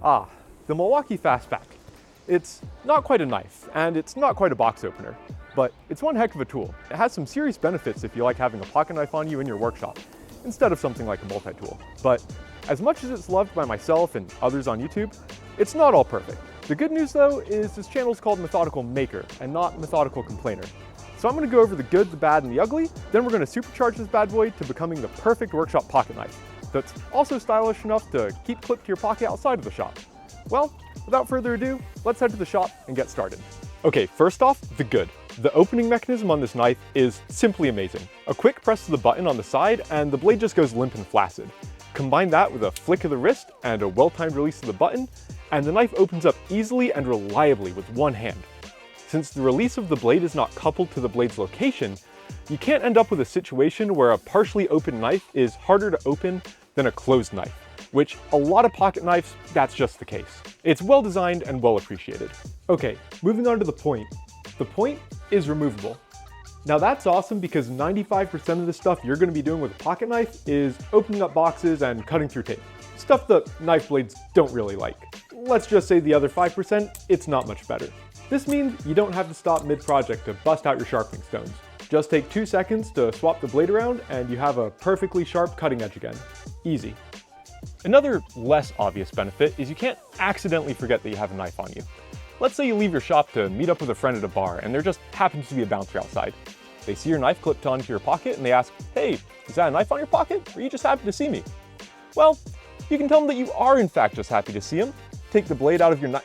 Ah, the Milwaukee fastback. It's not quite a knife, and it's not quite a box opener, but it's one heck of a tool. It has some serious benefits if you like having a pocket knife on you in your workshop, instead of something like a multi-tool. But as much as it's loved by myself and others on YouTube, it's not all perfect. The good news though is this channel is called Methodical Maker and not Methodical Complainer. So I'm going to go over the good, the bad, and the ugly, then we're going to supercharge this bad boy to becoming the perfect workshop pocket knife that's also stylish enough to keep clipped to your pocket outside of the shop. Well, without further ado, let's head to the shop and get started. Okay, first off, the good. The opening mechanism on this knife is simply amazing. A quick press of the button on the side and the blade just goes limp and flaccid. Combine that with a flick of the wrist and a well-timed release of the button, and the knife opens up easily and reliably with one hand. Since the release of the blade is not coupled to the blade's location, you can't end up with a situation where a partially open knife is harder to open than a closed knife, which a lot of pocket knives, that's just the case. It's well designed and well appreciated. Okay, moving on to the point. The point is removable. Now that's awesome because 95% of the stuff you're going to be doing with a pocket knife is opening up boxes and cutting through tape. Stuff that knife blades don't really like. Let's just say the other 5%, it's not much better. This means you don't have to stop mid-project to bust out your sharpening stones. Just take 2 seconds to swap the blade around and you have a perfectly sharp cutting edge again. Easy. Another less obvious benefit is you can't accidentally forget that you have a knife on you. Let's say you leave your shop to meet up with a friend at a bar and there just happens to be a bouncer outside. They see your knife clipped onto your pocket and they ask, "Hey, is that a knife on your pocket? Or are you just happy to see me?" Well, you can tell them that you are in fact just happy to see them, take the blade out of your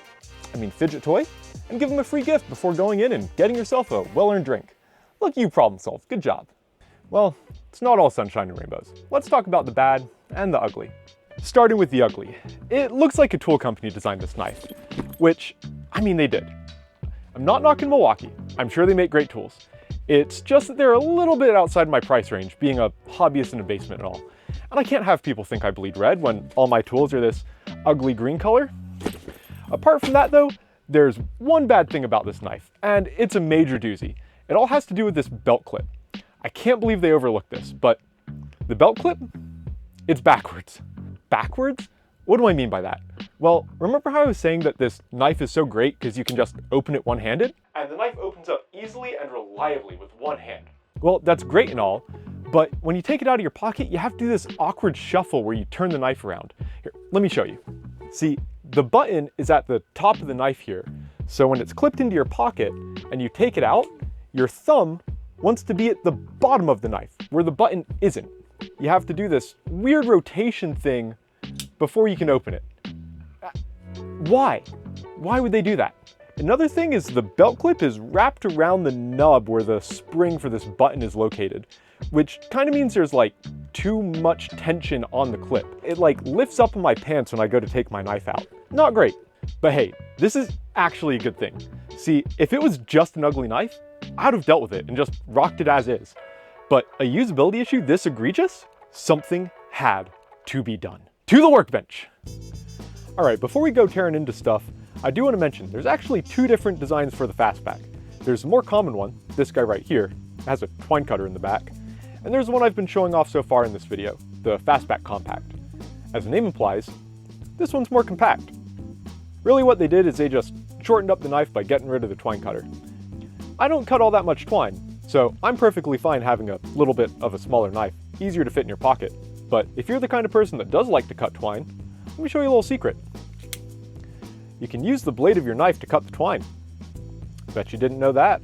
fidget toy, and give them a free gift before going in and getting yourself a well-earned drink. Look, you problem solved, good job. Well, it's not all sunshine and rainbows. Let's talk about the bad and the ugly. Starting with the ugly. It looks like a tool company designed this knife, which, they did. I'm not knocking Milwaukee. I'm sure they make great tools. It's just that they're a little bit outside my price range, being a hobbyist in a basement and all. And I can't have people think I bleed red when all my tools are this ugly green color. Apart from that though, there's one bad thing about this knife, and it's a major doozy. It all has to do with this belt clip. I can't believe they overlooked this, but the belt clip, it's backwards. Backwards? What do I mean by that? Well, remember how I was saying that this knife is so great because you can just open it one-handed? And the knife opens up easily and reliably with one hand. Well, that's great and all, but when you take it out of your pocket, you have to do this awkward shuffle where you turn the knife around. Here, let me show you. See, the button is at the top of the knife here, so when it's clipped into your pocket and you take it out, your thumb wants to be at the bottom of the knife, where the button isn't. You have to do this weird rotation thing before you can open it. Why? Why would they do that? Another thing is the belt clip is wrapped around the nub where the spring for this button is located, which kind of means there's like too much tension on the clip. It like lifts up in my pants when I go to take my knife out. Not great, but hey, this is actually a good thing. See, if it was just an ugly knife, I'd have dealt with it and just rocked it as is. But a usability issue this egregious? Something had to be done. To the workbench! All right, before we go tearing into stuff, I do want to mention there's actually 2 different designs for the fastback. There's a more common one, this guy right here, has a twine cutter in the back, and there's one I've been showing off so far in this video, the fastback compact. As the name implies, this one's more compact. Really what they did is they just shortened up the knife by getting rid of the twine cutter. I don't cut all that much twine, so I'm perfectly fine having a little bit of a smaller knife, easier to fit in your pocket. But if you're the kind of person that does like to cut twine, let me show you a little secret. You can use the blade of your knife to cut the twine. Bet you didn't know that.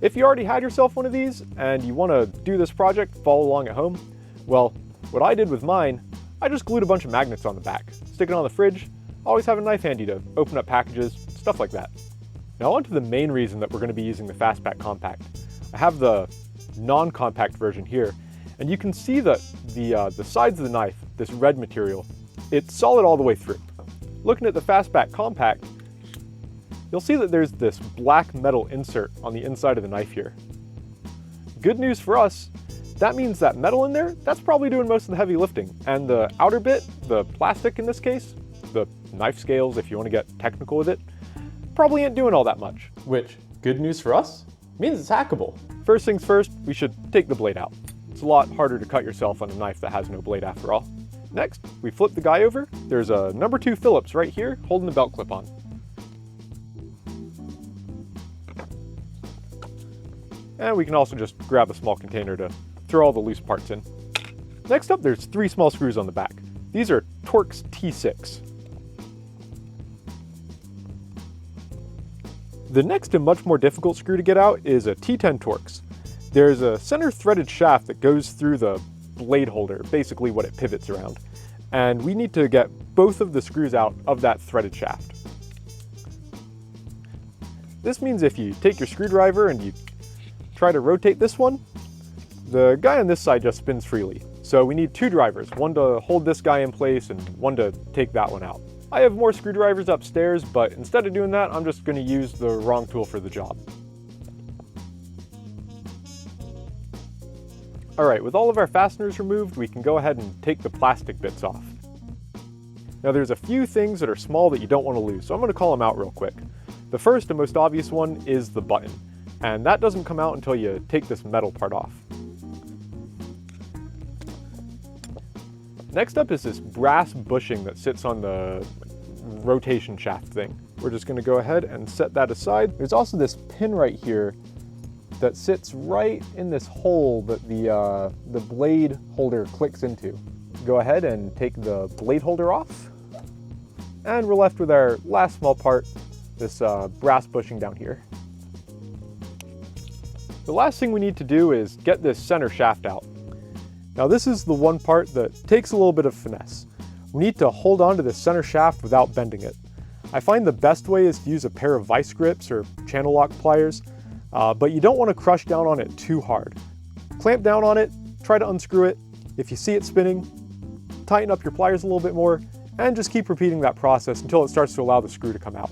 If you already had yourself one of these and you want to do this project, follow along at home, well, what I did with mine, I just glued a bunch of magnets on the back, stick it on the fridge, always have a knife handy to open up packages, stuff like that. Now on to the main reason that we're going to be using the fastback compact. I have the non-compact version here, and you can see that the sides of the knife, this red material, it's solid all the way through. Looking at the fastback compact, you'll see that there's this black metal insert on the inside of the knife here. Good news for us, that means that metal in there, that's probably doing most of the heavy lifting. And the outer bit, the plastic in this case, the knife scales if you want to get technical with it, probably ain't doing all that much. Which, good news for us, means it's hackable. First things first, we should take the blade out. It's a lot harder to cut yourself on a knife that has no blade after all. Next, we flip the guy over. There's a number 2 Phillips right here holding the belt clip on. And we can also just grab a small container to throw all the loose parts in. Next up, there's 3 small screws on the back. These are Torx T6. The next and much more difficult screw to get out is a T10 Torx. There's a center threaded shaft that goes through the blade holder, basically what it pivots around. And we need to get both of the screws out of that threaded shaft. This means if you take your screwdriver and you try to rotate this one, the guy on this side just spins freely. So we need 2 drivers, one to hold this guy in place and one to take that one out. I have more screwdrivers upstairs, but instead of doing that, I'm just going to use the wrong tool for the job. Alright, with all of our fasteners removed, we can go ahead and take the plastic bits off. Now there's a few things that are small that you don't want to lose, so I'm going to call them out real quick. The first and most obvious one is the button, and that doesn't come out until you take this metal part off. Next up is this brass bushing that sits on the rotation shaft thing. We're just going to go ahead and set that aside. There's also this pin right here that sits right in this hole that the blade holder clicks into. Go ahead and take the blade holder off. And we're left with our last small part, this brass bushing down here. The last thing we need to do is get this center shaft out. Now this is the one part that takes a little bit of finesse. We need to hold on to the center shaft without bending it. I find the best way is to use a pair of vice grips or channel lock pliers, but you don't want to crush down on it too hard. Clamp down on it, try to unscrew it. If you see it spinning, tighten up your pliers a little bit more, and just keep repeating that process until it starts to allow the screw to come out.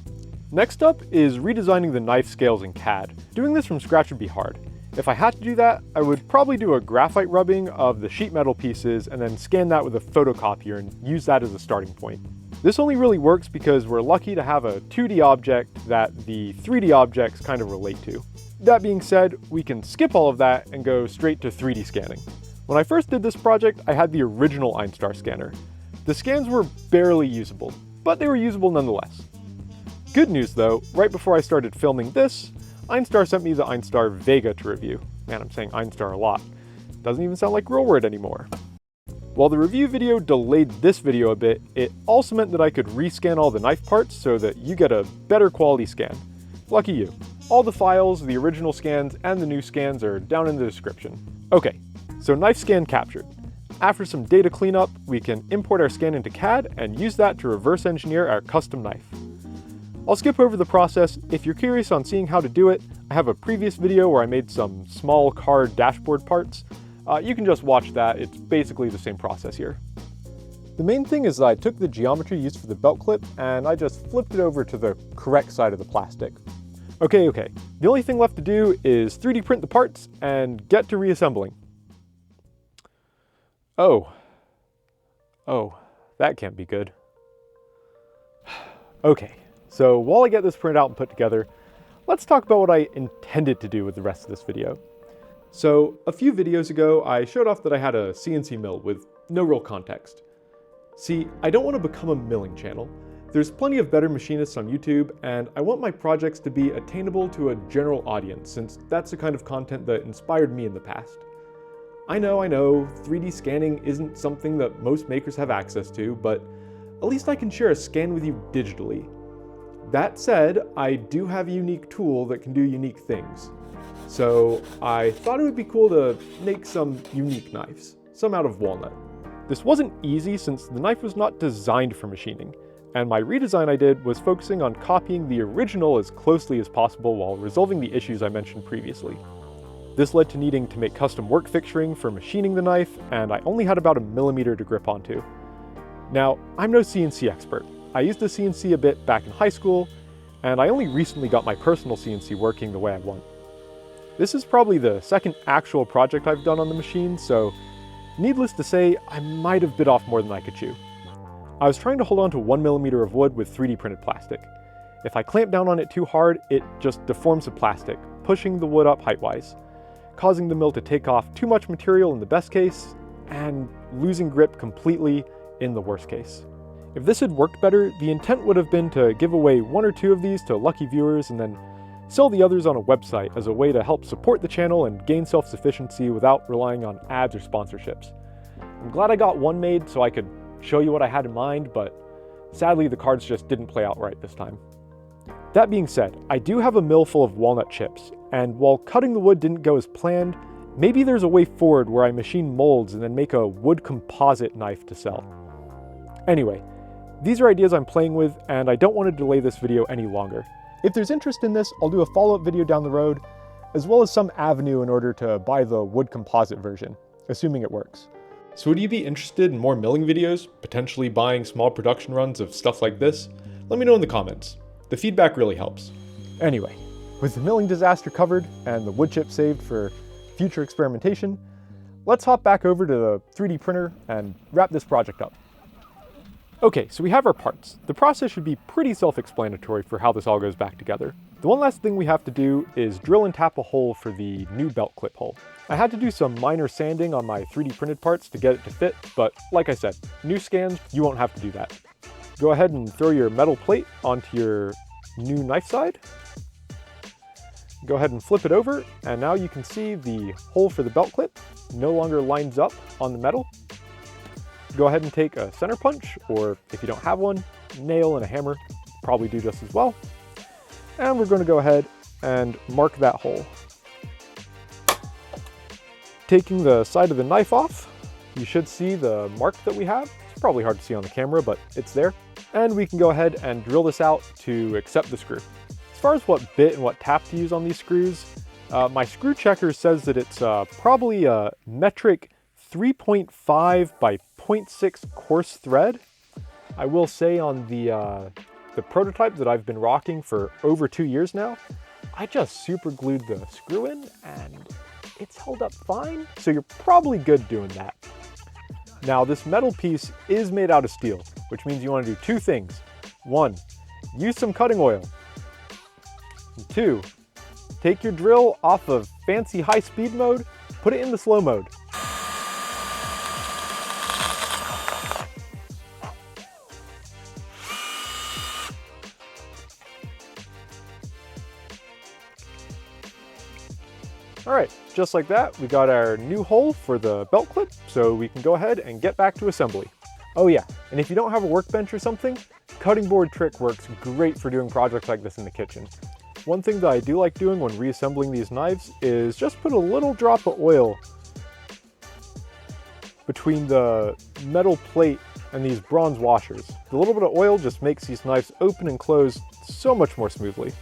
Next up is redesigning the knife scales in CAD. Doing this from scratch would be hard. If I had to do that, I would probably do a graphite rubbing of the sheet metal pieces and then scan that with a photocopier and use that as a starting point. This only really works because we're lucky to have a 2D object that the 3D objects kind of relate to. That being said, we can skip all of that and go straight to 3D scanning. When I first did this project, I had the original Einstar scanner. The scans were barely usable, but they were usable nonetheless. Good news though, right before I started filming this, Einstar sent me the Einstar Vega to review. Man, I'm saying Einstar a lot. Doesn't even sound like real word anymore. While the review video delayed this video a bit, it also meant that I could rescan all the knife parts so that you get a better quality scan. Lucky you. All the files, the original scans, and the new scans are down in the description. Okay, so knife scan captured. After some data cleanup, we can import our scan into CAD and use that to reverse engineer our custom knife. I'll skip over the process. If you're curious on seeing how to do it, I have a previous video where I made some small car dashboard parts. You can just watch that. It's basically the same process here. The main thing is that I took the geometry used for the belt clip and I just flipped it over to the correct side of the plastic. Okay. The only thing left to do is 3D print the parts and get to reassembling. Oh, that can't be good. Okay. So while I get this printed out and put together, let's talk about what I intended to do with the rest of this video. So a few videos ago, I showed off that I had a CNC mill with no real context. See, I don't want to become a milling channel. There's plenty of better machinists on YouTube, and I want my projects to be attainable to a general audience, since that's the kind of content that inspired me in the past. I know, 3D scanning isn't something that most makers have access to, but at least I can share a scan with you digitally. That said, I do have a unique tool that can do unique things. So I thought it would be cool to make some unique knives, some out of walnut. This wasn't easy since the knife was not designed for machining, and my redesign I did was focusing on copying the original as closely as possible while resolving the issues I mentioned previously. This led to needing to make custom work fixturing for machining the knife, and I only had about 1 millimeter to grip onto. Now, I'm no CNC expert. I used a CNC a bit back in high school, and I only recently got my personal CNC working the way I want. This is probably the second actual project I've done on the machine, so needless to say, I might have bit off more than I could chew. I was trying to hold on to 1 millimeter of wood with 3D printed plastic. If I clamp down on it too hard, it just deforms the plastic, pushing the wood up height-wise, causing the mill to take off too much material in the best case, and losing grip completely in the worst case. If this had worked better, the intent would have been to give away 1 or 2 of these to lucky viewers and then sell the others on a website as a way to help support the channel and gain self-sufficiency without relying on ads or sponsorships. I'm glad I got one made so I could show you what I had in mind, but sadly the cards just didn't play out right this time. That being said, I do have a mill full of walnut chips, and while cutting the wood didn't go as planned, maybe there's a way forward where I machine molds and then make a wood composite knife to sell. Anyway, these are ideas I'm playing with, and I don't want to delay this video any longer. If there's interest in this, I'll do a follow-up video down the road, as well as some avenue in order to buy the wood composite version, assuming it works. So would you be interested in more milling videos, potentially buying small production runs of stuff like this? Let me know in the comments. The feedback really helps. Anyway, with the milling disaster covered and the wood chip saved for future experimentation, let's hop back over to the 3D printer and wrap this project up. Okay, so we have our parts. The process should be pretty self-explanatory for how this all goes back together. The one last thing we have to do is drill and tap a hole for the new belt clip hole. I had to do some minor sanding on my 3D printed parts to get it to fit, but like I said, new scans, you won't have to do that. Go ahead and throw your metal plate onto your new knife side. Go ahead and flip it over, and now you can see the hole for the belt clip no longer lines up on the metal. Go ahead and take a center punch, or if you don't have one, nail and a hammer probably do just as well. And we're going to go ahead and mark that hole. Taking the side of the knife off, you should see the mark that we have. It's probably hard to see on the camera, but it's there. And we can go ahead and drill this out to accept the screw. As far as what bit and what tap to use on these screws, my screw checker says that it's probably a metric 3.5 by 0.6 coarse thread. I will say on the prototype that I've been rocking for over 2 years now, I just super glued the screw in and it's held up fine, so you're probably good doing that. Now this metal piece is made out of steel, which means you want to do 2 things. 1, use some cutting oil. And 2, take your drill off of fancy high speed mode, put it in the slow mode. All right, just like that, we got our new hole for the belt clip, so we can go ahead and get back to assembly. Oh yeah, and if you don't have a workbench or something, cutting board trick works great for doing projects like this in the kitchen. One thing that I do like doing when reassembling these knives is just put a little drop of oil between the metal plate and these bronze washers. The little bit of oil just makes these knives open and close so much more smoothly.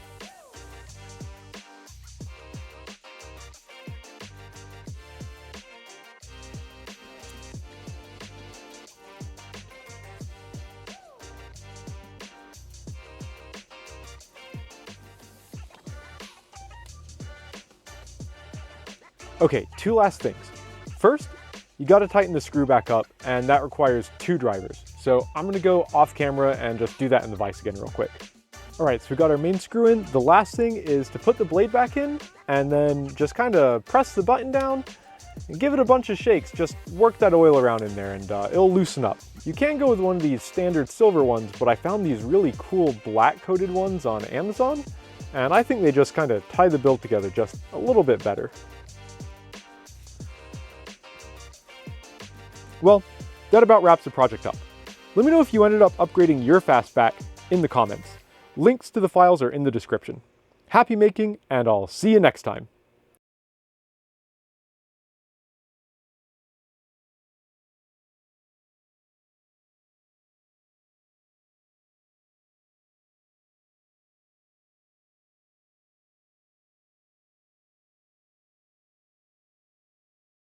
Okay, 2 last things. First, you gotta tighten the screw back up, and that requires 2 drivers. So I'm gonna go off camera and just do that in the vise again real quick. All right, so we got our main screw in. The last thing is to put the blade back in, and then just kind of press the button down and give it a bunch of shakes. Just work that oil around in there and it'll loosen up. You can go with one of these standard silver ones, but I found these really cool black coated ones on Amazon, and I think they just kind of tie the build together just a little bit better. Well, that about wraps the project up. Let me know if you ended up upgrading your fastback in the comments. Links to the files are in the description. Happy making, and I'll see you next time.